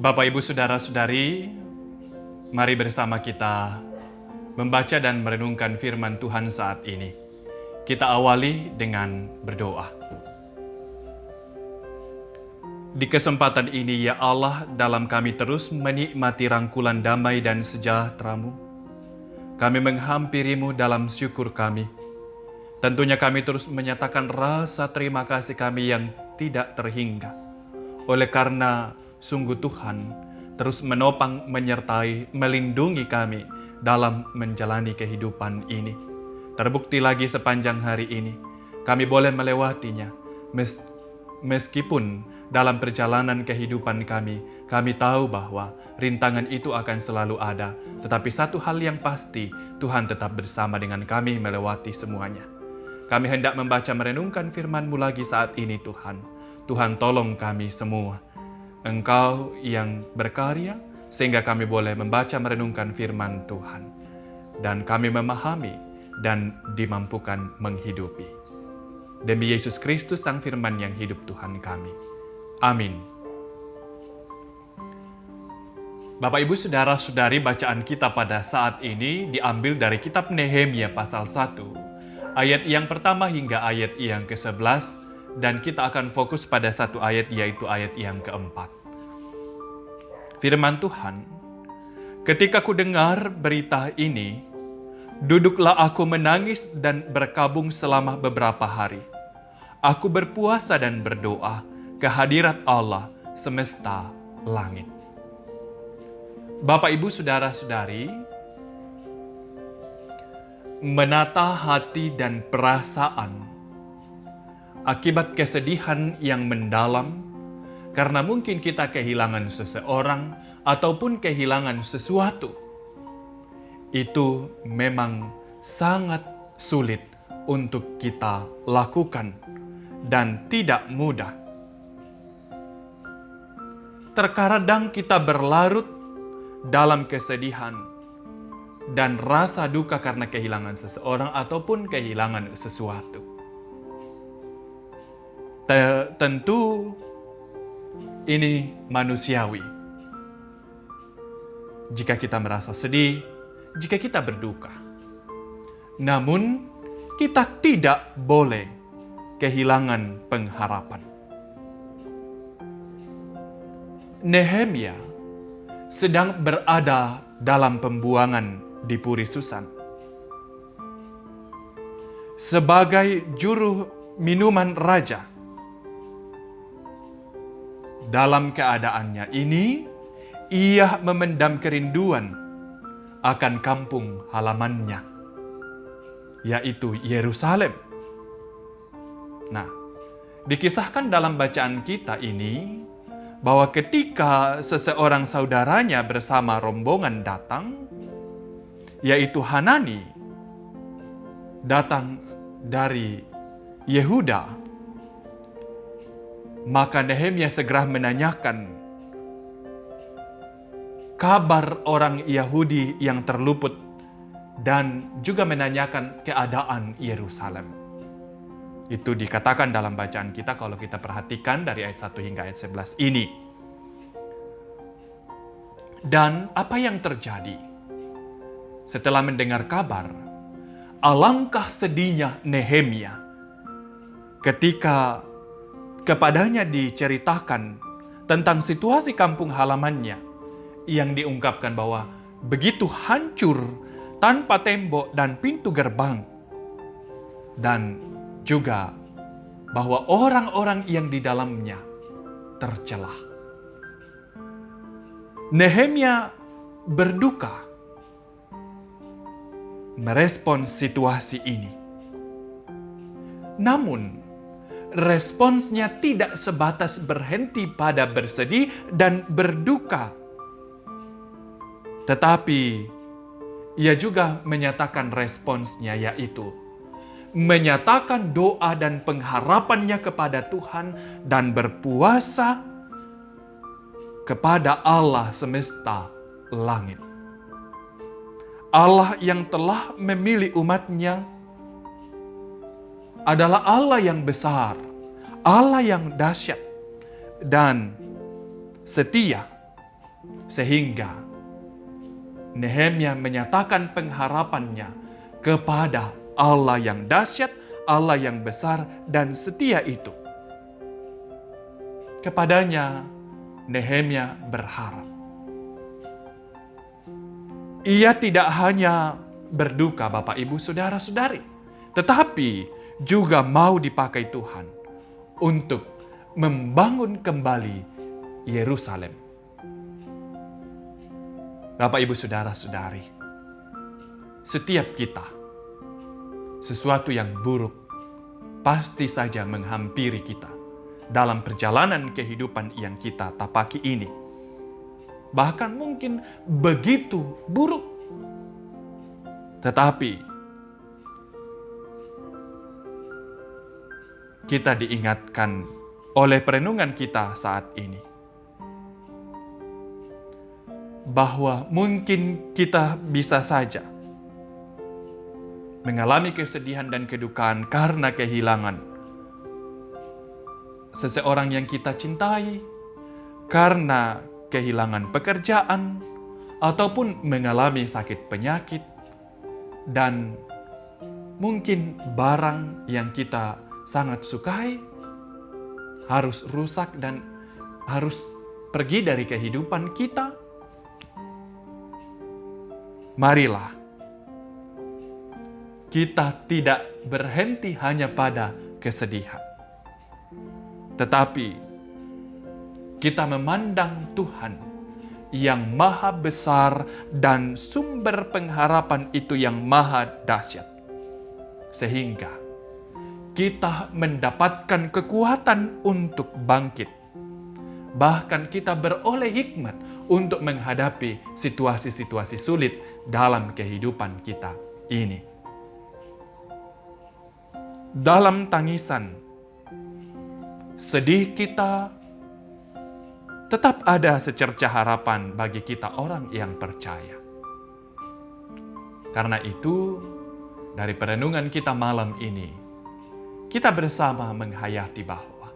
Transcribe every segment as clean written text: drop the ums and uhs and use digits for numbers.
Bapak, Ibu, Saudara-saudari, mari bersama kita membaca dan merenungkan firman Tuhan saat ini. Kita awali dengan berdoa. Di kesempatan ini, ya Allah, dalam kami terus menikmati rangkulan damai dan sejahtera-Mu. Kami menghampiri-Mu dalam syukur kami. Tentunya kami terus menyatakan rasa terima kasih kami yang tidak terhingga. Oleh karena sungguh Tuhan terus menopang, menyertai, melindungi kami dalam menjalani kehidupan ini. Terbukti lagi sepanjang hari ini, kami boleh melewatinya. Meskipun dalam perjalanan kehidupan kami tahu bahwa rintangan itu akan selalu ada. Tetapi satu hal yang pasti, Tuhan tetap bersama dengan kami melewati semuanya. Kami hendak membaca merenungkan firman-Mu lagi saat ini, Tuhan. Tuhan, tolong kami semua. Engkau yang berkarya, sehingga kami boleh membaca merenungkan firman Tuhan. Dan kami memahami dan dimampukan menghidupi. Demi Yesus Kristus, Sang Firman yang hidup Tuhan kami. Amin. Bapak, Ibu, Saudara-saudari, bacaan kita pada saat ini diambil dari kitab Nehemia pasal 1. Ayat yang pertama hingga ayat yang ke-11, dan kita akan fokus pada satu ayat, yaitu ayat yang keempat. Firman Tuhan, ketika ku dengar berita ini, duduklah aku menangis dan berkabung selama beberapa hari. Aku berpuasa dan berdoa ke hadirat Allah semesta langit. Bapak, Ibu, Saudara-saudari, menata hati dan perasaan akibat kesedihan yang mendalam karena mungkin kita kehilangan seseorang ataupun kehilangan sesuatu. Itu memang sangat sulit untuk kita lakukan dan tidak mudah. Terkadang kita berlarut dalam kesedihan dan rasa duka karena kehilangan seseorang ataupun kehilangan sesuatu. Tentu ini manusiawi. Jika kita merasa sedih, jika kita berduka. Namun, kita tidak boleh kehilangan pengharapan. Nehemia sedang berada dalam pembuangan di Puri Susan. Sebagai juru minuman raja, dalam keadaannya ini, ia memendam kerinduan akan kampung halamannya, yaitu Yerusalem. Nah, dikisahkan dalam bacaan kita ini, bahwa ketika seseorang saudaranya bersama rombongan datang, yaitu Hanani, datang dari Yehuda, maka Nehemia segera menanyakan kabar orang Yahudi yang terluput dan juga menanyakan keadaan Yerusalem. Itu dikatakan dalam bacaan kita kalau kita perhatikan dari ayat 1 hingga ayat 11 ini. Dan apa yang terjadi? Setelah mendengar kabar, alangkah sedihnya Nehemia ketika kepadanya diceritakan tentang situasi kampung halamannya yang diungkapkan bahwa begitu hancur tanpa tembok dan pintu gerbang, dan juga bahwa orang-orang yang di dalamnya tercelah. Nehemia berduka merespons situasi ini. Namun, responsnya tidak sebatas berhenti pada bersedih dan berduka. Tetapi, ia juga menyatakan responsnya, yaitu menyatakan doa dan pengharapannya kepada Tuhan dan berpuasa kepada Allah semesta langit. Allah yang telah memilih umat-Nya adalah Allah yang besar, Allah yang dahsyat dan setia, Sehingga Nehemia menyatakan pengharapannya kepada Allah yang dahsyat, Allah yang besar dan setia itu. Kepadanya Nehemia berharap. Ia tidak hanya berduka, Bapak, Ibu, Saudara-saudari, tetapi juga mau dipakai Tuhan untuk membangun kembali Yerusalem. Bapak, Ibu, Saudara-saudari, setiap kita, sesuatu yang buruk pasti saja menghampiri kita dalam perjalanan kehidupan yang kita tapaki ini. Bahkan mungkin begitu buruk. Tetapi kita diingatkan oleh perenungan kita saat ini bahwa mungkin kita bisa saja mengalami kesedihan dan kedukaan karena kehilangan seseorang yang kita cintai, karena kehilangan pekerjaan, ataupun mengalami sakit penyakit, dan mungkin barang yang kita sangat sukai harus rusak dan harus pergi dari kehidupan kita. Marilah kita tidak berhenti hanya pada kesedihan, tetapi kita memandang Tuhan yang maha besar dan sumber pengharapan itu yang maha dahsyat. Sehingga kita mendapatkan kekuatan untuk bangkit. Bahkan kita beroleh hikmat untuk menghadapi situasi-situasi sulit dalam kehidupan kita ini. Dalam tangisan, sedih kita, tetap ada secercah harapan bagi kita orang yang percaya. Karena itu, dari perenungan kita malam ini, kita bersama menghayati bahwa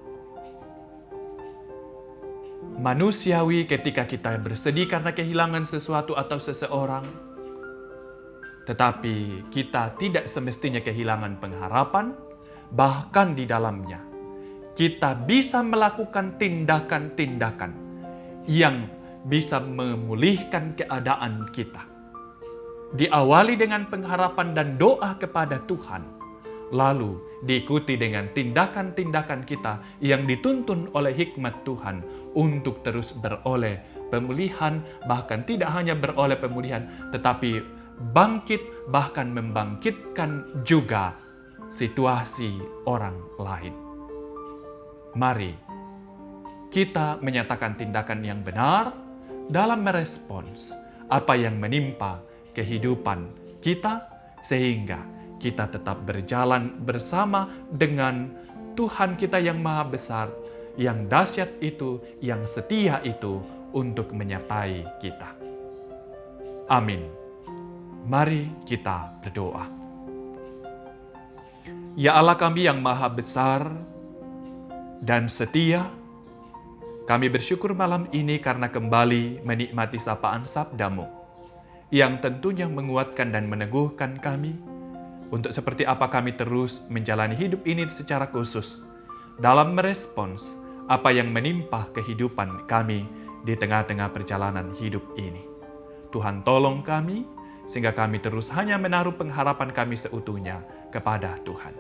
manusiawi ketika kita bersedih karena kehilangan sesuatu atau seseorang, tetapi kita tidak semestinya kehilangan pengharapan, bahkan di dalamnya kita bisa melakukan tindakan-tindakan yang bisa memulihkan keadaan kita. Diawali dengan pengharapan dan doa kepada Tuhan, lalu diikuti dengan tindakan-tindakan kita yang dituntun oleh hikmat Tuhan untuk terus beroleh pemulihan, bahkan tidak hanya beroleh pemulihan, tetapi bangkit, bahkan membangkitkan juga situasi orang lain. Mari kita menyatakan tindakan yang benar dalam merespons apa yang menimpa kehidupan kita, sehingga kita tetap berjalan bersama dengan Tuhan kita yang maha besar, yang dahsyat itu, yang setia itu untuk menyertai kita. Amin. Mari kita berdoa. Ya Allah kami yang maha besar dan setia, kami bersyukur malam ini karena kembali menikmati sapaan sabda-Mu yang tentunya menguatkan dan meneguhkan kami untuk seperti apa kami terus menjalani hidup ini secara khusus dalam merespons apa yang menimpa kehidupan kami di tengah-tengah perjalanan hidup ini. Tuhan tolong kami sehingga kami terus hanya menaruh pengharapan kami seutuhnya kepada Tuhan.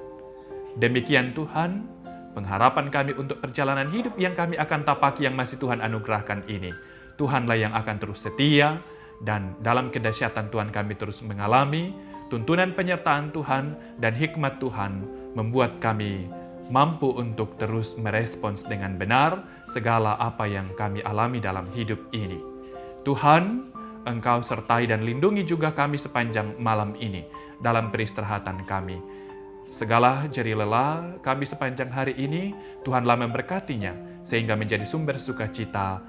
Demikian Tuhan, pengharapan kami untuk perjalanan hidup yang kami akan tapaki yang masih Tuhan anugerahkan ini. Tuhanlah yang akan terus setia, dan dalam kedahsyatan Tuhan kami terus mengalami tuntunan penyertaan Tuhan dan hikmat Tuhan membuat kami mampu untuk terus merespons dengan benar segala apa yang kami alami dalam hidup ini. Tuhan, Engkau sertai dan lindungi juga kami sepanjang malam ini dalam peristirahatan kami. Segala jerih lelah kami sepanjang hari ini, Tuhanlah memberkatinya, sehingga menjadi sumber sukacita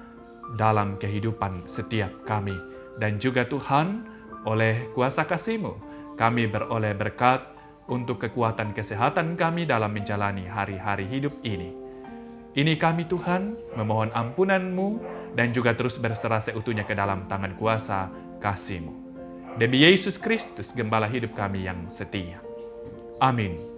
dalam kehidupan setiap kami. Dan juga Tuhan, oleh kuasa kasih-Mu, kami beroleh berkat untuk kekuatan kesehatan kami dalam menjalani hari-hari hidup ini. Ini kami Tuhan, memohon ampunan-Mu dan juga terus berserah seutuhnya ke dalam tangan kuasa kasih-Mu. Demi Yesus Kristus, Gembala hidup kami yang setia. Amin.